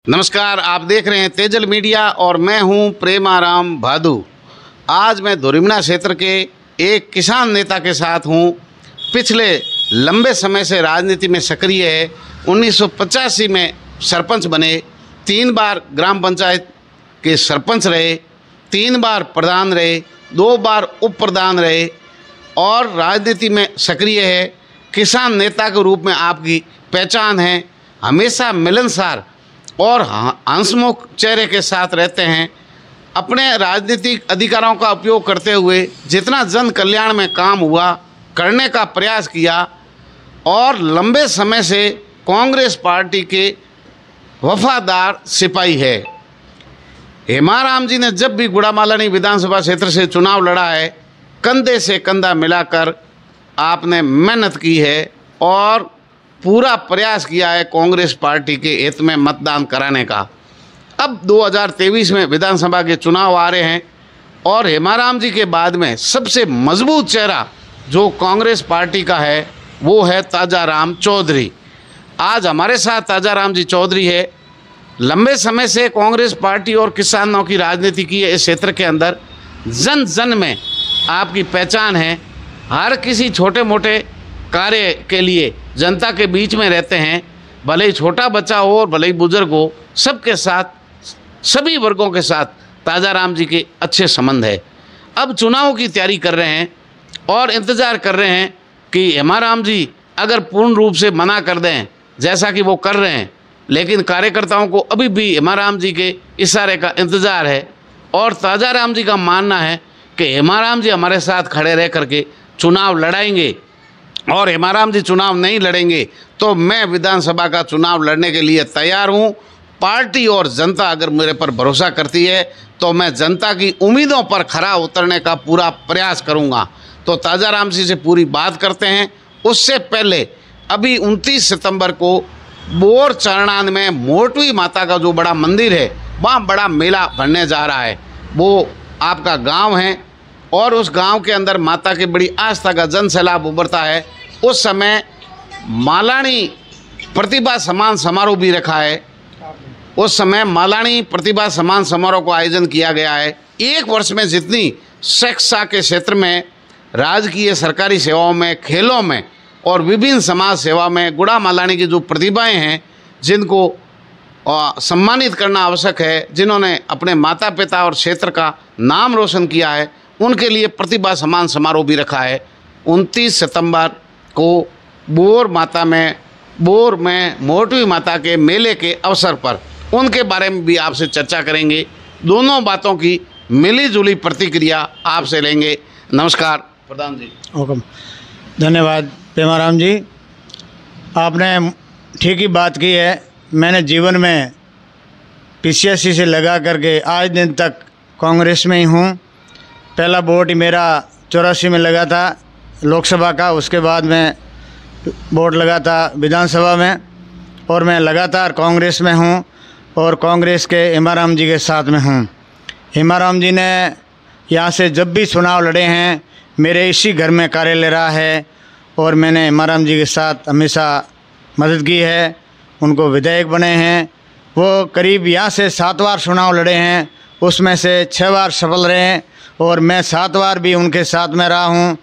नमस्कार, आप देख रहे हैं तेजल मीडिया और मैं हूं प्रेमाराम भादु। आज मैं धोरीमना क्षेत्र के एक किसान नेता के साथ हूं। पिछले लंबे समय से राजनीति में सक्रिय है। 1985 में सरपंच बने, 3 बार ग्राम पंचायत के सरपंच रहे, 3 बार प्रधान रहे, 2 बार उप प्रधान रहे और राजनीति में सक्रिय है। किसान नेता के रूप में आपकी पहचान है। हमेशा मिलनसार और हंसमुख चेहरे के साथ रहते हैं। अपने राजनीतिक अधिकारों का उपयोग करते हुए जितना जन कल्याण में काम हुआ करने का प्रयास किया और लंबे समय से कांग्रेस पार्टी के वफादार सिपाही है। हेमाराम जी ने जब भी गुड़ामालानी विधानसभा क्षेत्र से चुनाव लड़ा है, कंधे से कंधा मिलाकर आपने मेहनत की है और पूरा प्रयास किया है कांग्रेस पार्टी के हित में मतदान कराने का। अब 2023 में विधानसभा के चुनाव आ रहे हैं और हेमाराम जी के बाद में सबसे मजबूत चेहरा जो कांग्रेस पार्टी का है वो है ताजाराम चौधरी। आज हमारे साथ ताजाराम जी चौधरी है। लंबे समय से कांग्रेस पार्टी और किसानों की राजनीति की है। इस क्षेत्र के अंदर जन जन में आपकी पहचान है। हर किसी छोटे मोटे कार्य के लिए जनता के बीच में रहते हैं, भले ही छोटा बच्चा हो और भले ही बुजुर्ग हो, सबके साथ, सभी वर्गों के साथ ताजाराम जी के अच्छे संबंध है। अब चुनाव की तैयारी कर रहे हैं और इंतज़ार कर रहे हैं कि हेमाराम जी अगर पूर्ण रूप से मना कर दें, जैसा कि वो कर रहे हैं, लेकिन कार्यकर्ताओं को अभी भी हेमाराम जी के इशारे का इंतज़ार है और ताजाराम जी का मानना है कि हेमाराम जी हमारे साथ खड़े रह करके चुनाव लड़ाएंगे और हेमाराम जी चुनाव नहीं लड़ेंगे तो मैं विधानसभा का चुनाव लड़ने के लिए तैयार हूं। पार्टी और जनता अगर मेरे पर भरोसा करती है तो मैं जनता की उम्मीदों पर खरा उतरने का पूरा प्रयास करूंगा। तो ताजाराम जी से पूरी बात करते हैं। उससे पहले अभी 29 सितंबर को बोर चरणान में मोटवी माता का जो बड़ा मंदिर है वहाँ बड़ा मेला भरने जा रहा है। वो आपका गाँव है और उस गांव के अंदर माता की बड़ी आस्था का जन सैलाब उभरता है। उस समय मालानी प्रतिभा सम्मान समारोह भी रखा है। उस समय मालानी प्रतिभा सम्मान समारोह को आयोजन किया गया है। 1 वर्ष में जितनी शिक्षा के क्षेत्र में, राजकीय सरकारी सेवाओं में, खेलों में और विभिन्न समाज सेवा में गुड़ामालानी की जो प्रतिभाएं हैं जिनको सम्मानित करना आवश्यक है, जिन्होंने अपने माता पिता और क्षेत्र का नाम रोशन किया है, उनके लिए प्रतिभा सम्मान समारोह भी रखा है। 29 सितंबर को बोर में मोटवी माता के मेले के अवसर पर उनके बारे में भी आपसे चर्चा करेंगे। दोनों बातों की मिली जुली प्रतिक्रिया आपसे लेंगे। नमस्कार प्रधान जी। हुक्म। धन्यवाद प्रेमाराम जी, आपने ठीक ही बात की है। मैंने जीवन में PCSC से लगा करके आज दिन तक कांग्रेस में ही हूँ। पहला वोट ही मेरा 84 में लगा था लोकसभा का, उसके बाद में वोट लगा था विधानसभा में और मैं लगातार कांग्रेस में हूँ और कांग्रेस के हेमाराम जी के साथ में हूँ। हेमाराम जी ने यहाँ से जब भी चुनाव लड़े हैं मेरे इसी घर में कार्यालय रहा है और मैंने हेमाराम जी के साथ हमेशा मदद की है। उनको विधायक बने हैं। वो करीब यहाँ से 7 बार चुनाव लड़े हैं, उसमें से 6 बार सफल रहे हैं और मैं 7 बार भी उनके साथ में रहा हूँ।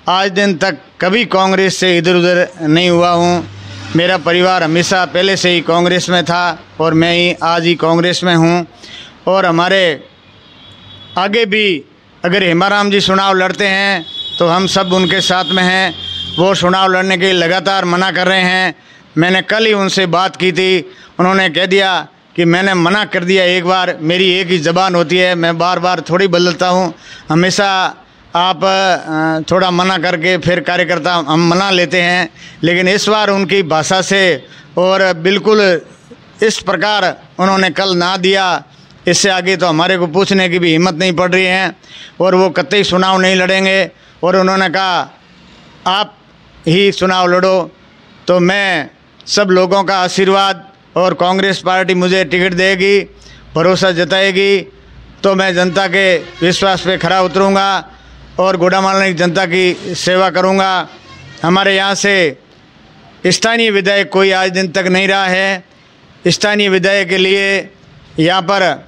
आज दिन तक कभी कांग्रेस से इधर उधर नहीं हुआ हूँ। मेरा परिवार हमेशा पहले से ही कांग्रेस में था और मैं ही आज ही कांग्रेस में हूँ। और हमारे आगे भी अगर हेमाराम जी चुनाव लड़ते हैं तो हम सब उनके साथ में हैं। वो चुनाव लड़ने के लिए लगातार मना कर रहे हैं। मैंने कल ही उनसे बात की थी, उन्होंने कह दिया कि मैंने मना कर दिया एक बार। मेरी एक ही ज़बान होती है, मैं बार बार थोड़ी बदलता हूँ। हमेशा आप थोड़ा मना करके फिर कार्यकर्ता हम मना लेते हैं, लेकिन इस बार उनकी भाषा से और बिल्कुल इस प्रकार उन्होंने कल ना दिया। इससे आगे तो हमारे को पूछने की भी हिम्मत नहीं पड़ रही है और वो कतई चुनाव नहीं लड़ेंगे। और उन्होंने कहा आप ही चुनाव लड़ो। तो मैं सब लोगों का आशीर्वाद और कांग्रेस पार्टी मुझे टिकट देगी, भरोसा जताएगी तो मैं जनता के विश्वास पे खरा उतरूँगा और गुड़ामालानी की जनता की सेवा करूँगा। हमारे यहाँ से स्थानीय विधायक कोई आज दिन तक नहीं रहा है। स्थानीय विधायक के लिए यहाँ पर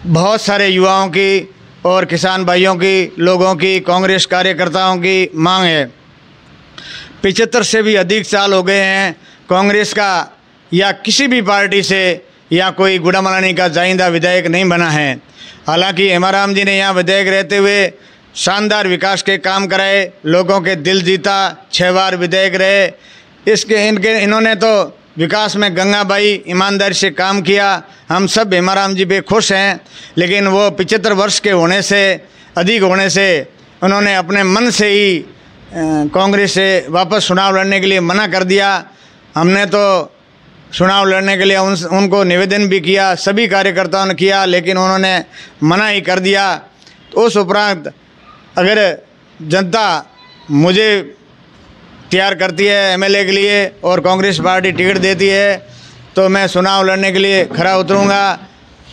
बहुत सारे युवाओं की और किसान भाइयों की, लोगों की, कांग्रेस कार्यकर्ताओं की मांग है। 75 से भी अधिक साल हो गए हैं कांग्रेस का या किसी भी पार्टी से या कोई गुड़ामालानी का जाइंदा विधायक नहीं बना है। हालांकि हेमाराम जी ने यहाँ विधायक रहते हुए शानदार विकास के काम कराए, लोगों के दिल जीता, 6 बार विधायक रहे। इन्होंने तो विकास में गंगाबाई ईमानदारी से काम किया। हम सब हेमाराम जी पे खुश हैं, लेकिन वो 75 वर्ष के होने से अधिक होने से उन्होंने अपने मन से ही कांग्रेस से वापस चुनाव लड़ने के लिए मना कर दिया। हमने तो चुनाव लड़ने के लिए उनको निवेदन भी किया, सभी कार्यकर्ताओं ने किया, लेकिन उन्होंने मना ही कर दिया। तो उस उपरांत अगर जनता मुझे तैयार करती है एमएलए के लिए और कांग्रेस पार्टी टिकट देती है तो मैं चुनाव लड़ने के लिए खरा उतरूँगा।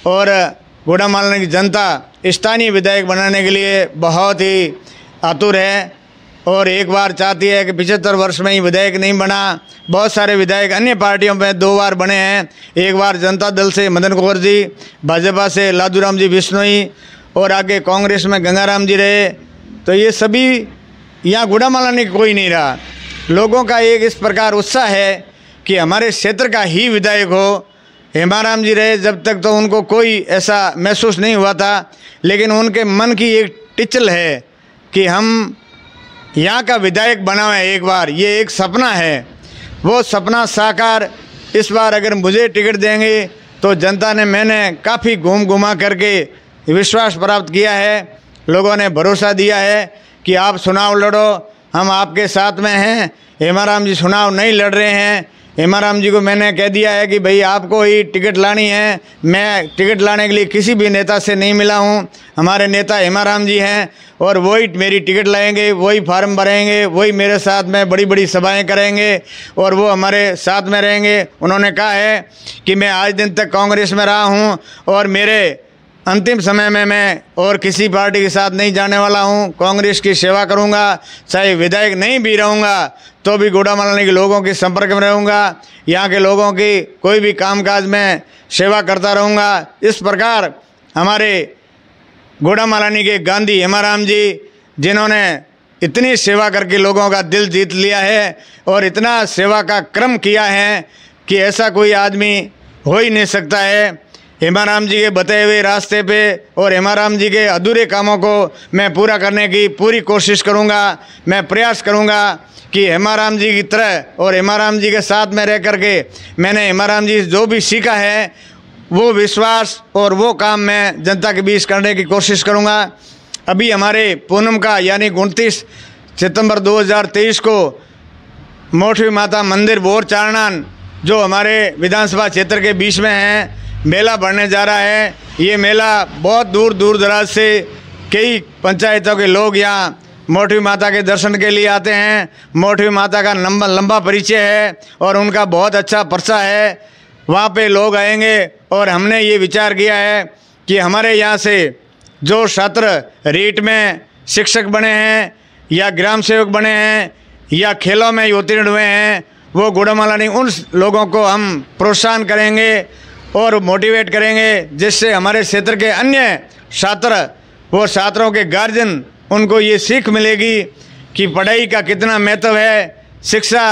और गुड़ामालानी की जनता स्थानीय विधायक बनाने के लिए बहुत ही आतुर है और एक बार चाहती है कि 75 वर्ष में ही विधायक नहीं बना। बहुत सारे विधायक अन्य पार्टियों में 2 बार बने हैं। एक बार जनता दल से मदन कुंवर जी, भाजपा से लादूराम जी बिश्नोई और आगे कांग्रेस में गंगाराम जी रहे। तो ये सभी यहाँ गुड़ामालानी कोई नहीं रहा। लोगों का एक इस प्रकार उत्साह है कि हमारे क्षेत्र का ही विधायक हो। हेमाराम जी रहे जब तक तो उनको कोई ऐसा महसूस नहीं हुआ था, लेकिन उनके मन की एक टिचल है कि हम यहाँ का विधायक बना है एक बार। ये एक सपना है, वो सपना साकार इस बार अगर मुझे टिकट देंगे तो जनता ने, मैंने काफ़ी घूमा करके विश्वास प्राप्त किया है। लोगों ने भरोसा दिया है कि आप चुनाव लड़ो, हम आपके साथ में हैं। हेमाराम जी चुनाव नहीं लड़ रहे हैं। हेमाराम जी को मैंने कह दिया है कि भाई आपको ही टिकट लानी है। मैं टिकट लाने के लिए किसी भी नेता से नहीं मिला हूं। हमारे नेता हेमाराम जी हैं और वही मेरी टिकट लाएंगे, वही फार्म भरेंगे, वही मेरे साथ में बड़ी बड़ी सभाएं करेंगे और वो हमारे साथ में रहेंगे। उन्होंने कहा है कि मैं आज दिन तक कांग्रेस में रहा हूं और मेरे अंतिम समय में मैं और किसी पार्टी के साथ नहीं जाने वाला हूं। कांग्रेस की सेवा करूंगा, चाहे विधायक नहीं भी रहूंगा तो भी गुड़ामालानी के लोगों के संपर्क में रहूंगा। यहाँ के लोगों की कोई भी कामकाज में सेवा करता रहूंगा। इस प्रकार हमारे गुड़ामालानी के गांधी हेमाराम जी, जिन्होंने इतनी सेवा करके लोगों का दिल जीत लिया है और इतना सेवा का क्रम किया है कि ऐसा कोई आदमी हो ही नहीं सकता है। हेमाराम जी के बताए हुए रास्ते पे और हेमाराम जी के अधूरे कामों को मैं पूरा करने की पूरी कोशिश करूंगा। मैं प्रयास करूंगा कि हेमाराम जी की तरह और हेमाराम जी के साथ में रह करके मैंने हेमाराम जी जो भी सीखा है वो विश्वास और वो काम मैं जनता के बीच करने की कोशिश करूंगा। अभी हमारे पूनम का यानी 29 सितंबर 2023 को मोठी माता मंदिर बोर चारणान जो हमारे विधानसभा क्षेत्र के बीच में है, मेला बढ़ने जा रहा है। ये मेला बहुत दूर दूर दराज से कई पंचायतों के लोग यहाँ मोठी माता के दर्शन के लिए आते हैं। मोठी माता का लंबा परिचय है और उनका बहुत अच्छा पर्चा है। वहाँ पे लोग आएंगे और हमने ये विचार किया है कि हमारे यहाँ से जो छात्र रीट में शिक्षक बने हैं या ग्राम सेवक बने हैं या खेलों में उत्तीर्ण हुए हैं, वो गुड़ामालानी उन लोगों को हम प्रोत्साहन करेंगे और मोटिवेट करेंगे, जिससे हमारे क्षेत्र के अन्य छात्र, वो छात्रों के गार्जियन, उनको ये सीख मिलेगी कि पढ़ाई का कितना महत्व है, शिक्षा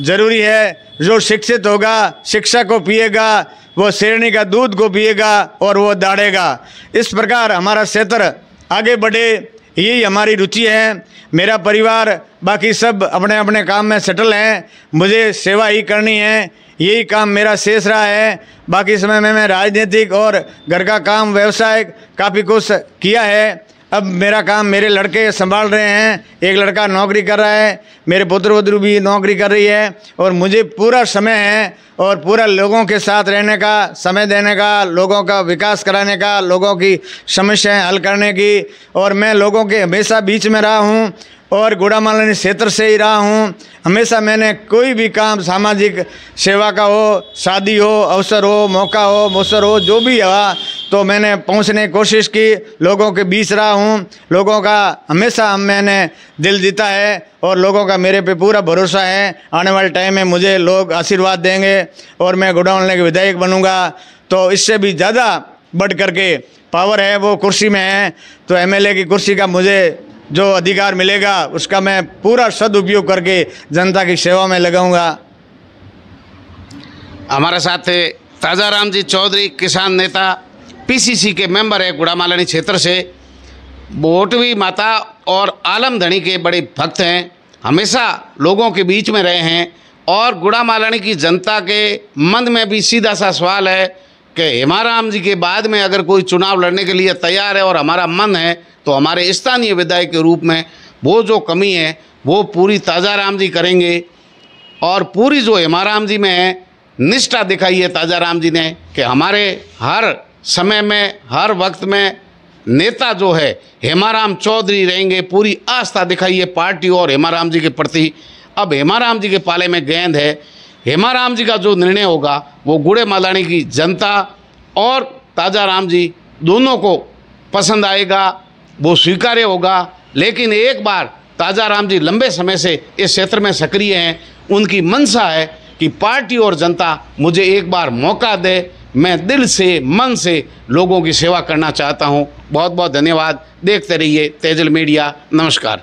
ज़रूरी है। जो शिक्षित होगा, शिक्षा को पिएगा, वो शेरनी का दूध को पिएगा और वो दौड़ेगा। इस प्रकार हमारा क्षेत्र आगे बढ़े, यही हमारी रुचि है। मेरा परिवार बाकी सब अपने अपने काम में सेटल हैं, मुझे सेवा ही करनी है, यही काम मेरा शेष रहा है। बाकी समय में मैं राजनीतिक और घर का काम, व्यवसाय काफ़ी कुछ किया है। अब मेरा काम मेरे लड़के संभाल रहे हैं। एक लड़का नौकरी कर रहा है, मेरे पुत्र वधू भी नौकरी कर रही है और मुझे पूरा समय है और पूरा लोगों के साथ रहने का, समय देने का, लोगों का विकास कराने का, लोगों की समस्याएं हल करने की। और मैं लोगों के हमेशा बीच में रहा हूं और गुड़ामालानी क्षेत्र से ही रहा हूं। हमेशा मैंने कोई भी काम सामाजिक सेवा का हो, शादी हो, अवसर हो, मौका हो, मौसर हो, जो भी हुआ तो मैंने पहुंचने की कोशिश की, लोगों के बीच रहा हूं, लोगों का हमेशा मैंने दिल जीता है और लोगों का मेरे पे पूरा भरोसा है। आने वाले टाइम में मुझे लोग आशीर्वाद देंगे और मैं गुड़ामालानी के विधायक बनूंगा। तो इससे भी ज़्यादा बढ़ करके पावर है वो कुर्सी में है, तो एमएलए की कुर्सी का मुझे जो अधिकार मिलेगा उसका मैं पूरा सदुपयोग करके जनता की सेवा में लगाऊंगा। हमारे साथ थे ताजाराम जी चौधरी, किसान नेता, पीसीसी के मेंबर है गुड़ामालानी क्षेत्र से, भोटवी माता और आलमधनी के बड़े भक्त हैं, हमेशा लोगों के बीच में रहे हैं और गुड़ामालानी की जनता के मन में भी सीधा सा सवाल है कि हेमाराम जी के बाद में अगर कोई चुनाव लड़ने के लिए तैयार है और हमारा मन है तो हमारे स्थानीय विधायक के रूप में वो जो कमी है वो पूरी ताजाराम जी करेंगे। और पूरी जो हेमाराम जी में है निष्ठा दिखाई है ताजाराम जी ने कि हमारे हर समय में हर वक्त में नेता जो है हेमाराम चौधरी रहेंगे। पूरी आस्था दिखाई है पार्टी और हेमाराम जी के प्रति। अब हेमाराम जी के पाले में गेंद है, हेमाराम जी का जो निर्णय होगा वो गुड़ामालानी की जनता और ताजाराम जी दोनों को पसंद आएगा, वो स्वीकार्य होगा। लेकिन एक बार ताजाराम जी लंबे समय से इस क्षेत्र में सक्रिय हैं, उनकी मंशा है कि पार्टी और जनता मुझे एक बार मौका दे, मैं दिल से मन से लोगों की सेवा करना चाहता हूं। बहुत बहुत धन्यवाद। देखते रहिए तेजल मीडिया। नमस्कार।